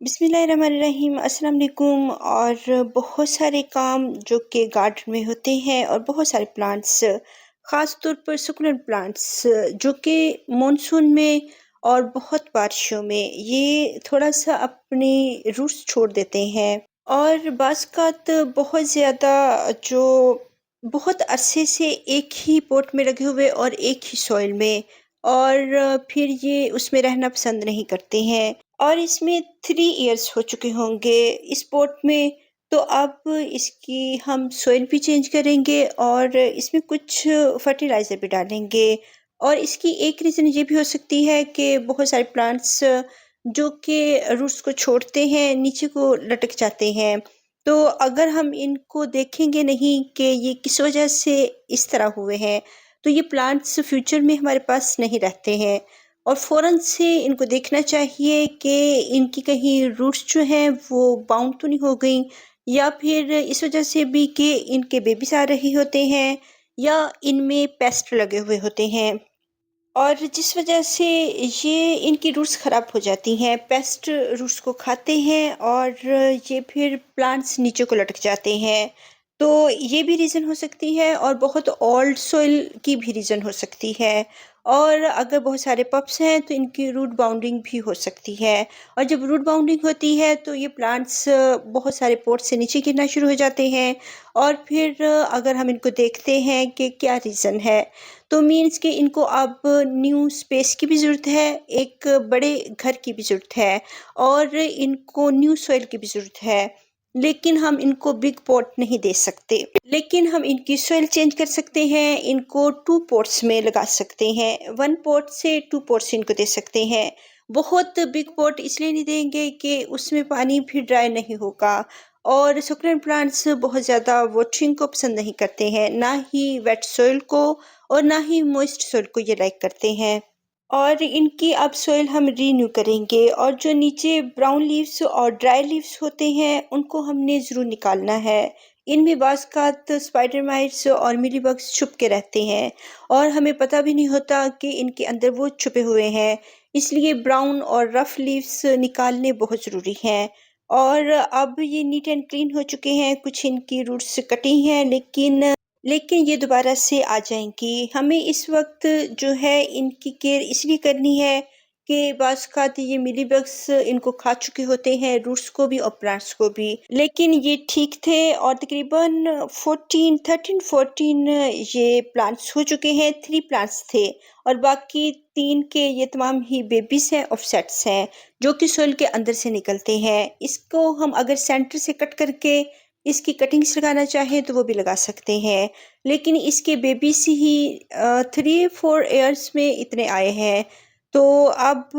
बिस्मिल्लाहिर्रहमानिर्रहीम अस्सलाम वालेकुम। और बहुत सारे काम जो कि गार्डन में होते हैं और बहुत सारे प्लांट्स, ख़ास तौर पर सुकुलेंट प्लांट्स जो कि मॉनसून में और बहुत बारिशों में ये थोड़ा-सा अपनी रूट्स छोड़ देते हैं। और बाज़-औक़ात बहुत ज़्यादा जो बहुत अरसे से एक ही पॉट में लगे हुए और एक ही सॉइल में, और फिर ये उसमें रहना पसंद नहीं करते हैं। और इसमें 3 इयर्स हो चुके होंगे इस पॉट में, तो अब इसकी हम सॉइल भी चेंज करेंगे और इसमें कुछ फर्टिलाइज़र भी डालेंगे। और इसकी एक रीज़न ये भी हो सकती है कि बहुत सारे प्लांट्स जो कि रूट्स को छोड़ते हैं, नीचे को लटक जाते हैं। तो अगर हम इनको देखेंगे नहीं कि ये किस वजह से इस तरह हुए हैं, तो ये प्लांट्स फ्यूचर में हमारे पास नहीं रहते हैं। और फ़ौरन से इनको देखना चाहिए कि इनकी कहीं रूट्स जो हैं वो बाउंड तो नहीं हो गई, या फिर इस वजह से भी कि इनके बेबीज़ आ रहे होते हैं, या इनमें पेस्ट लगे हुए होते हैं। और जिस वजह से ये इनकी रूट्स ख़राब हो जाती हैं, पेस्ट रूट्स को खाते हैं और ये फिर प्लांट्स नीचे को लटक जाते हैं। तो ये भी रीज़न हो सकती है, और बहुत ओल्ड सॉइल की भी रीज़न हो सकती है। और अगर बहुत सारे पप्स हैं तो इनकी रूट बाउंडिंग भी हो सकती है। और जब रूट बाउंडिंग होती है तो ये प्लांट्स बहुत सारे पॉट से नीचे गिरना शुरू हो जाते हैं। और फिर अगर हम इनको देखते हैं कि क्या रीज़न है, तो मीन्स कि इनको अब न्यू स्पेस की भी ज़रूरत है, एक बड़े घर की भी ज़रूरत है, और इनको न्यू सॉइल की भी ज़रूरत है। लेकिन हम इनको बिग पॉट नहीं दे सकते। लेकिन हम इनकी सॉइल चेंज कर सकते हैं, इनको 2 पॉट्स में लगा सकते हैं। 1 पॉट से 2 पॉट्स इनको दे सकते हैं। बहुत बिग पॉट इसलिए नहीं देंगे कि उसमें पानी भी ड्राई नहीं होगा। और सुकुलेंट प्लांट्स बहुत ज़्यादा वाटरिंग को पसंद नहीं करते हैं, ना ही वेट सॉइल को और ना ही मॉइस्ट सॉइल को ये लाइक करते हैं। और इनकी अब सॉइल हम रीन्यू करेंगे, और जो नीचे ब्राउन लीव्स और ड्राई लीव्स होते हैं उनको हमने ज़रूर निकालना है। इनमें बाज़-औक़ात स्पाइडर माइट्स और मिलीबग्स छुप के रहते हैं, और हमें पता भी नहीं होता कि इनके अंदर वो छुपे हुए हैं। इसलिए ब्राउन और रफ़ लीव्स निकालने बहुत ज़रूरी हैं। और अब ये नीट एंड क्लीन हो चुके हैं, कुछ इनकी रूट्स कटी हैं, लेकिन ये दोबारा से आ जाएँगी। हमें इस वक़्त जो है इनकी केयर इसलिए करनी है कि बाज़-औक़ात ये मिलीबग्स इनको खा चुके होते हैं, रूट्स को भी और प्लांट्स को भी। लेकिन ये ठीक थे, और तकरीबन 13-14 ये प्लांट्स हो चुके हैं, 3 प्लांट्स थे, और बाकी 3 के ये तमाम ही बेबीज़ हैं, ऑफ़सेट्स हैं, जो कि सॉइल के अंदर से निकलते हैं। इसको हम अगर सेंटर से कट करके इसकी कटिंग्स लगाना चाहें तो वो भी लगा सकते हैं। लेकिन इसके बेबीज़ ही 3-4 इयर्स में इतने आए हैं। तो अब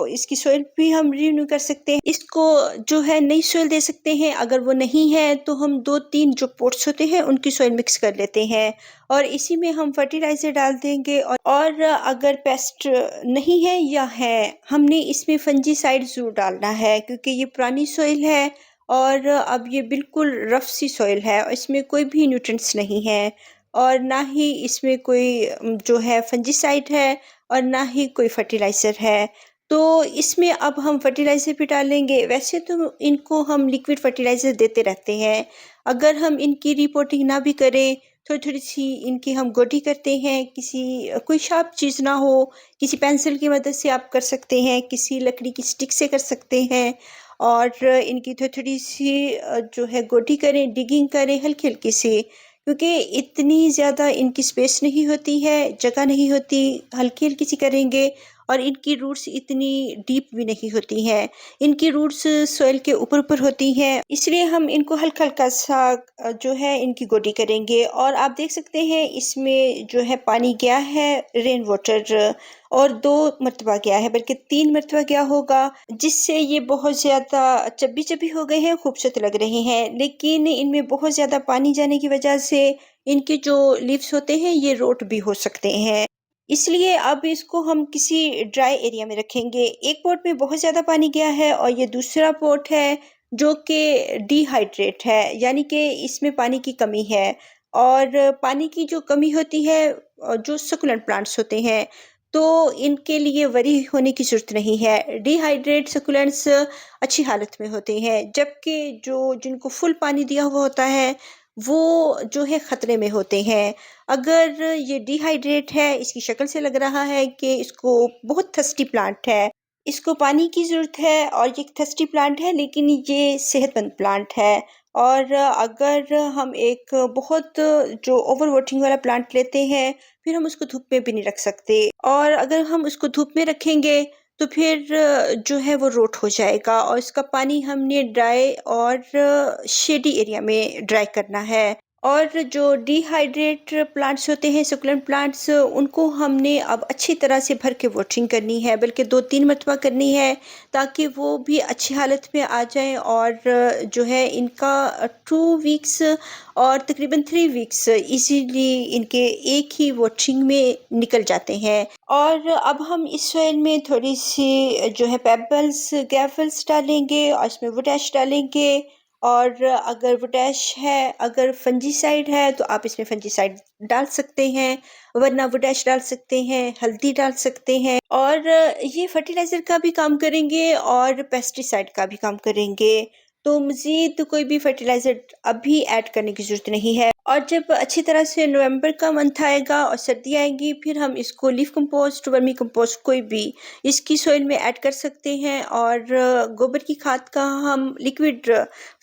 इसकी सॉइल भी हम रिन्यू कर सकते हैं। इसको जो है नई सॉइल दे सकते हैं। अगर वो नहीं है तो हम 2-3 जो पॉट्स होते हैं उनकी सॉइल मिक्स कर लेते हैं, और इसी में हम फर्टिलाइज़र डाल देंगे। और अगर पेस्ट नहीं है या है, हमने इसमें फंजीसाइड ज़रूर डालना है, क्योंकि ये पुरानी सॉइल है और अब ये बिल्कुल रफ़ सी सॉइल है, और इसमें कोई भी न्यूट्रिएंट्स नहीं है, और ना ही इसमें कोई जो है फंजीसाइड है, और ना ही कोई फर्टिलाइज़र है। तो इसमें अब हम फर्टिलाइज़र भी डालेंगे। वैसे तो इनको हम लिक्विड फर्टिलाइज़र देते रहते हैं। अगर हम इनकी रिपोर्टिंग ना भी करें, थोड़ी-थोड़ी सी इनकी हम गोडी करते हैं, कोई शार्प चीज़ ना हो, किसी पेंसिल की मदद से आप कर सकते हैं, किसी लकड़ी की स्टिक से कर सकते हैं, और इनकी थोड़ी-थोड़ी सी जो है गोडी करें, डिगिंग करें हल्की-हल्की सी, क्योंकि इतनी ज़्यादा इनकी स्पेस नहीं होती है, जगह नहीं होती, हल्की-हल्की सी करेंगे। और इनकी रूट्स इतनी डीप भी नहीं होती हैं, इनकी रूट्स सॉइल के ऊपर-ऊपर होती हैं, इसलिए हम इनको हल्का-हल्का सा जो है इनकी गोडी करेंगे। और आप देख सकते हैं इसमें जो है पानी गया है, रेन वाटर, और 2 मरतबा गया है, बल्कि 3 मरतबा गया होगा, जिससे ये बहुत ज़्यादा चब्बी-चब्बी हो गए हैं, खूबसूरत लग रहे हैं। लेकिन इनमें बहुत ज़्यादा पानी जाने की वजह से इनके जो लीव्स होते हैं ये रोट भी हो सकते हैं। इसलिए अब इसको हम किसी ड्राई एरिया में रखेंगे। एक पॉट में बहुत ज़्यादा पानी गया है, और ये दूसरा पॉट है जो कि डिहाइड्रेट है, यानी कि इसमें पानी की कमी है। और पानी की जो कमी होती है जो सकुलेंट प्लांट्स होते हैं, तो इनके लिए वरी होने की ज़रूरत नहीं है। डिहाइड्रेट सकुलेंट्स अच्छी हालत में होते हैं, जबकि जो जिनको फुल पानी दिया हुआ होता है, वो जो है खतरे में होते हैं। अगर ये डिहाइड्रेट है, इसकी शक्ल से लग रहा है कि इसको बहुत थर्स्टी प्लांट है, इसको पानी की ज़रूरत है और ये एक थर्स्टी प्लांट है, लेकिन ये सेहतमंद प्लांट है। और अगर हम एक बहुत जो ओवर वाटरिंग वाला प्लांट लेते हैं, फिर हम उसको धूप में भी नहीं रख सकते, और अगर हम उसको धूप में रखेंगे तो फिर जो है वो रोट हो जाएगा, और इसका पानी हमने ड्राई और शेडी एरिया में ड्राई करना है। और जो डिहाइड्रेट प्लांट्स होते हैं, सकुलेंट प्लांट्स, उनको हमने अब अच्छी तरह से भर के वाटरिंग करनी है, बल्कि 2-3 मरतबा करनी है, ताकि वो भी अच्छी हालत में आ जाएँ। और जो है इनका 2 वीक्स और तकरीबन 3 वीक्स इज़िली इनके एक ही वाटरिंग में निकल जाते हैं। और अब हम इस सॉइल में थोड़ी-सी जो है पेबल्स, ग्रेवल्स डालेंगे और इसमें पोटैश डालेंगे। और अगर पोटैश है, अगर फंजीसाइड है तो आप इसमें फंजीसाइड डाल सकते हैं, वरना पोटैश डाल सकते हैं, हल्दी डाल सकते हैं। और ये फर्टिलाइज़र का भी काम करेंगे और पेस्टिसाइड का भी काम करेंगे। तो मज़ीद कोई भी फर्टिलाइज़र अभी ऐड करने की ज़रूरत नहीं है। और जब अच्छी तरह से नवंबर का मंथ आएगा और सर्दी आएगी, फिर हम इसको लीफ कंपोस्ट, वर्मी कंपोस्ट कोई भी इसकी सॉइल में ऐड कर सकते हैं। और गोबर की खाद का हम लिक्विड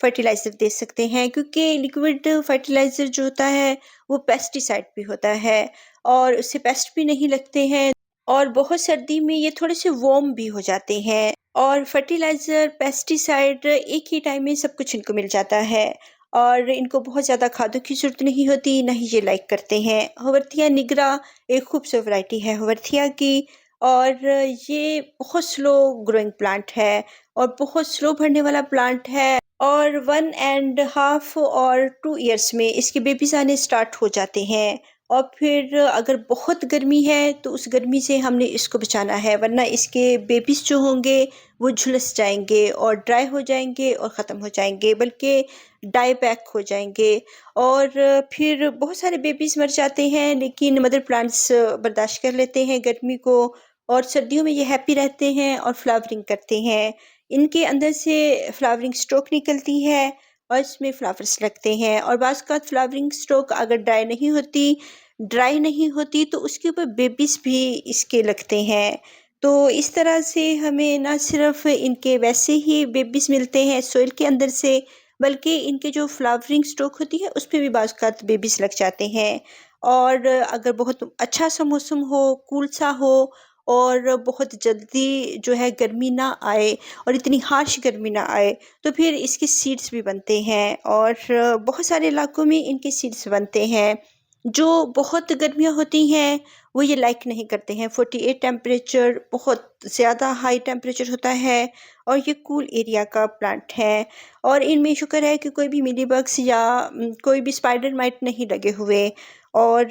फर्टिलाइज़र दे सकते हैं, क्योंकि लिक्विड फर्टिलाइज़र जो होता है वो पेस्टिसाइड भी होता है और उससे पेस्ट भी नहीं लगते हैं, और बहुत सर्दी में ये थोड़े से वार्म भी हो जाते हैं। और फर्टिलाइज़र, पेस्टिसाइड एक ही टाइम में सब कुछ इनको मिल जाता है, और इनको बहुत ज़्यादा खादों की ज़रूरत नहीं होती, ना ही ये लाइक करते हैं। होवर्थिया निग्रा एक खूबसूरत वैरायटी है होवर्थिया की, और ये बहुत स्लो ग्रोइंग प्लांट है और बहुत स्लो बढ़ने वाला प्लांट है। और 1 एंड हाफ और 2 इयर्स में इसके बेबीज़ आने स्टार्ट हो जाते हैं। और फिर अगर बहुत गर्मी है तो उस गर्मी से हमने इसको बचाना है, वरना इसके बेबीज़ जो होंगे वो झुलस जाएँगे और ड्राई हो जाएँगे और ख़त्म हो जाएँगे, बल्कि डाई बैक हो जाएँगे। और फिर बहुत सारे बेबीज़ मर जाते हैं, लेकिन मदर प्लांट्स बर्दाश्त कर लेते हैं गर्मी को, और सर्दियों में ये हैप्पी रहते हैं और फ्लावरिंग करते हैं। इनके अंदर से फ्लावरिंग स्टोक निकलती है और इसमें फ्लावर्स लगते हैं, और बाज़-औक़ात फ्लावरिंग स्टोक अगर ड्राई नहीं होती तो उसके ऊपर बेबीज़ भी इसके लगते हैं। तो इस तरह से हमें ना सिर्फ़ इनके वैसे ही बेबीज़ मिलते हैं सॉइल के अंदर से, बल्कि इनके जो फ्लावरिंग स्टोक होती है उसपे भी बाज़-औक़ात बेबीज़ लग जाते हैं। और अगर बहुत अच्छा-सा मौसम हो, कूल सा हो, और बहुत जल्दी जो है गर्मी ना आए और इतनी हार्श गर्मी ना आए, तो फिर इसके सीड्स भी बनते हैं, और बहुत सारे इलाकों में इनके सीड्स बनते हैं। जो बहुत गर्मियाँ होती हैं, वो ये लाइक नहीं करते हैं। 48 टेम्परेचर बहुत ज़्यादा हाई टेम्परेचर होता है, और ये कूल एरिया का प्लांट है। और इनमें शुक्र है कि कोई भी मिलीबग्स या कोई भी स्पाइडर माइट नहीं लगे हुए। और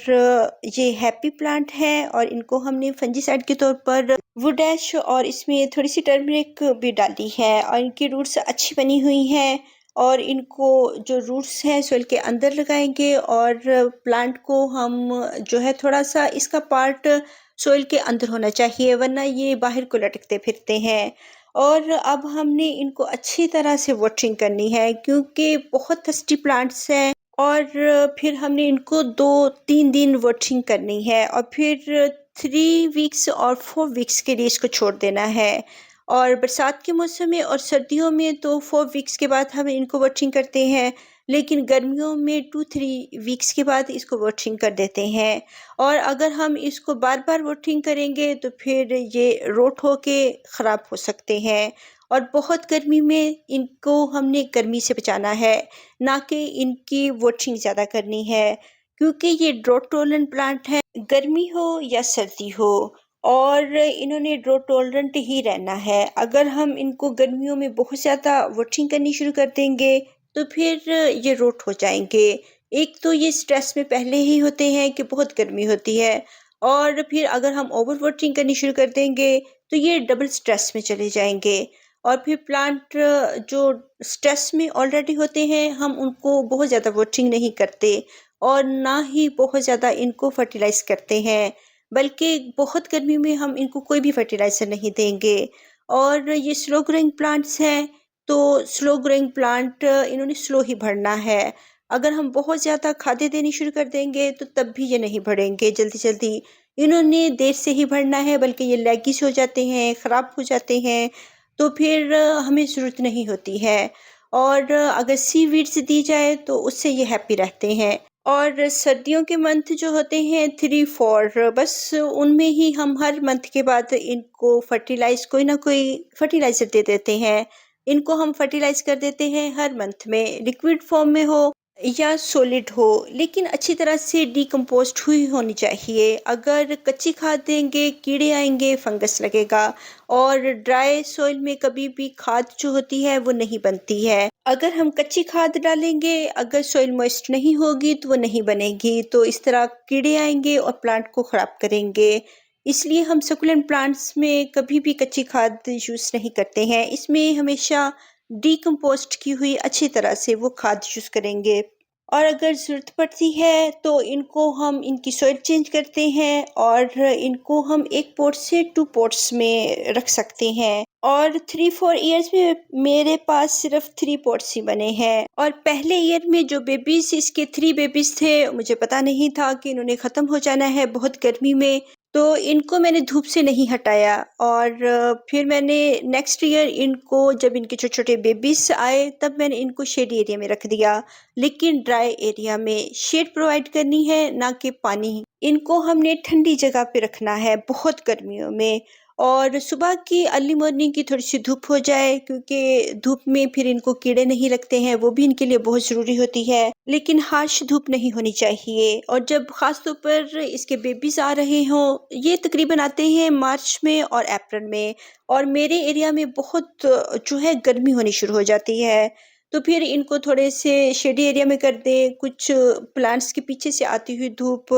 ये हैप्पी प्लांट है, और इनको हमने फंजीसाइड के तौर पर वुड ऐश और इसमें थोड़ी-सी टर्मरिक भी डाली है, और इनकी रूट्स अच्छी बनी हुई हैं। और इनको जो रूट्स हैं सॉइल के अंदर लगाएँगे, और प्लांट को हम जो है थोड़ा-सा इसका पार्ट सॉइल के अंदर होना चाहिए, वरना ये बाहर को लटकते फिरते हैं। और अब हमने इनको अच्छी तरह से वाटरिंग करनी है, क्योंकि बहुत थर्स्टी प्लांट्स हैं। और फिर हमने इनको 2-3 दिन वाटरिंग करनी है, और फिर 3 वीक्स और 4 वीक्स के लिए इसको छोड़ देना है। और बरसात के मौसम में और सर्दियों में तो 4 वीक्स के बाद हम इनको वाटरिंग करते हैं, लेकिन गर्मियों में 2-3 वीक्स के बाद इसको वाटरिंग कर देते हैं। और अगर हम इसको बार-बार वाटरिंग करेंगे तो फिर ये रोट होके ख़राब हो सकते हैं। और बहुत गर्मी में इनको हमने गर्मी से बचाना है, ना कि इनकी वाटरिंग ज़्यादा करनी है, क्योंकि ये ड्रॉट टॉलरेंट प्लांट है, गर्मी हो या सर्दी हो, और इन्होंने ड्रॉट टॉलरेंट ही रहना है। अगर हम इनको गर्मियों में बहुत ज़्यादा वाटरिंग करनी शुरू कर देंगे तो फिर ये रोट हो जाएँगे। एक तो ये स्ट्रेस में पहले ही होते हैं कि बहुत गर्मी होती है, और फिर अगर हम ओवर वाटरिंग करनी शुरू कर देंगे तो ये डबल स्ट्रेस में चले जाएँगे। और फिर प्लांट जो स्ट्रेस में ऑलरेडी होते हैं, हम उनको बहुत ज़्यादा वाटरिंग नहीं करते, और ना ही बहुत ज़्यादा इनको फर्टिलाइज़ करते हैं। बल्कि बहुत गर्मी में हम इनको कोई भी फर्टिलाइज़र नहीं देंगे। और ये स्लो ग्रोइंग प्लांट्स हैं, तो स्लो ग्रोइंग प्लांट इन्होंने स्लो ही बढ़ना है। अगर हम बहुत ज़्यादा खादें देनी शुरू कर देंगे तो तब भी ये नहीं बढ़ेंगे जल्दी-जल्दी। इन्होंने देर से ही बढ़ना है, बल्कि ये लेगिश हो जाते हैं, ख़राब हो जाते हैं, तो फिर हमें ज़रूरत नहीं होती है। और अगर सीवीड्स दी जाए तो उससे ये हैप्पी रहते हैं। और सर्दियों के मंथ जो होते हैं 3-4, बस उनमें ही हम हर मंथ के बाद इनको कोई ना कोई फर्टिलाइज़र दे देते हैं। इनको हम फर्टिलाइज़ कर देते हैं हर मंथ में, लिक्विड फॉर्म में हो या सॉलिड हो, लेकिन अच्छी तरह से डिकम्पोज़्ड हुई होनी चाहिए। अगर कच्ची खाद देंगे, कीड़े आएँगे, फंगस लगेगा। और ड्राई सॉइल में कभी भी खाद जो होती है वो नहीं बनती है। अगर हम कच्ची खाद डालेंगे, अगर सॉइल मॉइस्ट नहीं होगी तो वो नहीं बनेगी, तो इस तरह कीड़े आएँगे और प्लांट को ख़राब करेंगे। इसलिए हम सकुलेंट प्लांट्स में कभी भी कच्ची खाद यूज़ नहीं करते हैं। इसमें हमेशा डिकम्पोज़्ड की हुई अच्छी तरह से वो खाद यूज़ करेंगे। और अगर ज़रूरत पड़ती है तो इनको हम इनकी सॉइल चेंज करते हैं और इनको हम 1 पॉट से 2 पॉट्स में रख सकते हैं। और 3-4 इयर्स में मेरे पास सिर्फ़ 3 पॉट्स ही बने हैं। और पहले ईयर में जो बेबीज़, इसके 3 बेबीज़ थे, मुझे पता नहीं था कि इन्होंने ख़त्म हो जाना है बहुत गर्मी में, तो इनको मैंने धूप से नहीं हटाया। और फिर मैंने नेक्स्ट ईयर इनको, जब इनके छोटे-छोटे बेबीज़ आए, तब मैंने इनको शेड एरिया में रख दिया। लेकिन ड्राई एरिया में शेड प्रोवाइड करनी है, ना कि पानी। इनको हमने ठंडी जगह पे रखना है बहुत गर्मियों में। और सुबह की अर्ली मॉर्निंग की थोड़ी-सी धूप हो जाए, क्योंकि धूप में फिर इनको कीड़े नहीं लगते हैं, वो भी इनके लिए बहुत ज़रूरी होती है। लेकिन हार्श धूप नहीं होनी चाहिए। और जब ख़ास तौर पर इसके बेबीज़ आ रहे हों, ये तकरीबन आते हैं मार्च में और अप्रैल में, और मेरे एरिया में बहुत जो है गर्मी होनी शुरू हो जाती है। तो फिर इनको थोड़े से शेडी एरिया में कर दें, कुछ प्लांट्स के पीछे से आती हुई धूप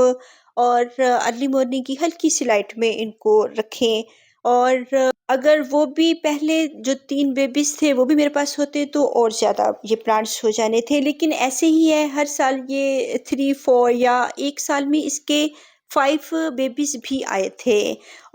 और अर्ली मॉर्निंग की हल्की-सी लाइट में इनको रखें। और अगर वो भी पहले जो 3 बेबीज़ थे वो भी मेरे पास होते तो और ज़्यादा ये प्लांट्स हो जाने थे। लेकिन ऐसे ही है, हर साल ये 3-4, या 1 साल में इसके 5 बेबीज़ भी आए थे।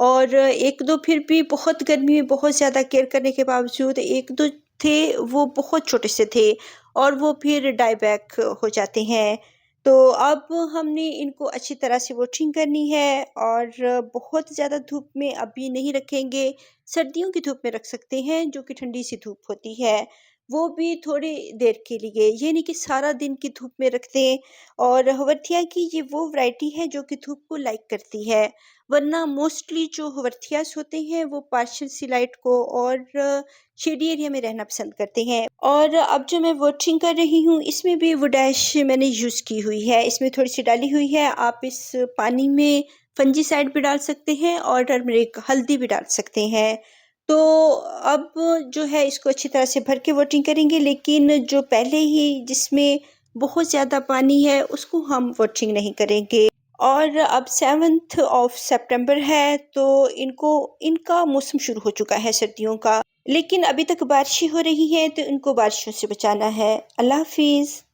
और 1-2 फिर भी बहुत गर्मी में बहुत ज़्यादा केयर करने के बावजूद 1-2 थे, वो बहुत छोटे से थे और वो फिर डाई बैक हो जाते हैं। तो अब हमने इनको अच्छी तरह से वाटरिंग करनी है और बहुत ज़्यादा धूप में अभी नहीं रखेंगे। सर्दियों की धूप में रख सकते हैं, जो कि ठंडी सी धूप होती है, वो भी थोड़ी देर के लिए, ये नहीं कि सारा दिन की धूप में रख दें। और हवर्थिया की ये वो वैरायटी है जो कि धूप को लाइक करती है, वरना मोस्टली जो हवर्थियास होते हैं वो पार्शियल सी लाइट को और शेडी एरिया में रहना पसंद करते हैं। और अब जो मैं वाटरिंग कर रही हूँ, इसमें भी वो डैश मैंने यूज़ की हुई है, इसमें थोड़ी-सी डाली हुई है। आप इस पानी में फंजीसाइड भी डाल सकते हैं और टर्मरिक, हल्दी भी डाल सकते हैं। तो अब जो है इसको अच्छी तरह से भर के वाटरिंग करेंगे, लेकिन जो पहले ही जिसमें बहुत ज़्यादा पानी है, उसको हम वाटरिंग नहीं करेंगे। और अब 7th ऑफ सितंबर है, तो इनका मौसम शुरू हो चुका है सर्दियों का। लेकिन अभी तक बारिशें हो रही हैं, तो इनको बारिशों से बचाना है। अल्लाह हाफ़िज़।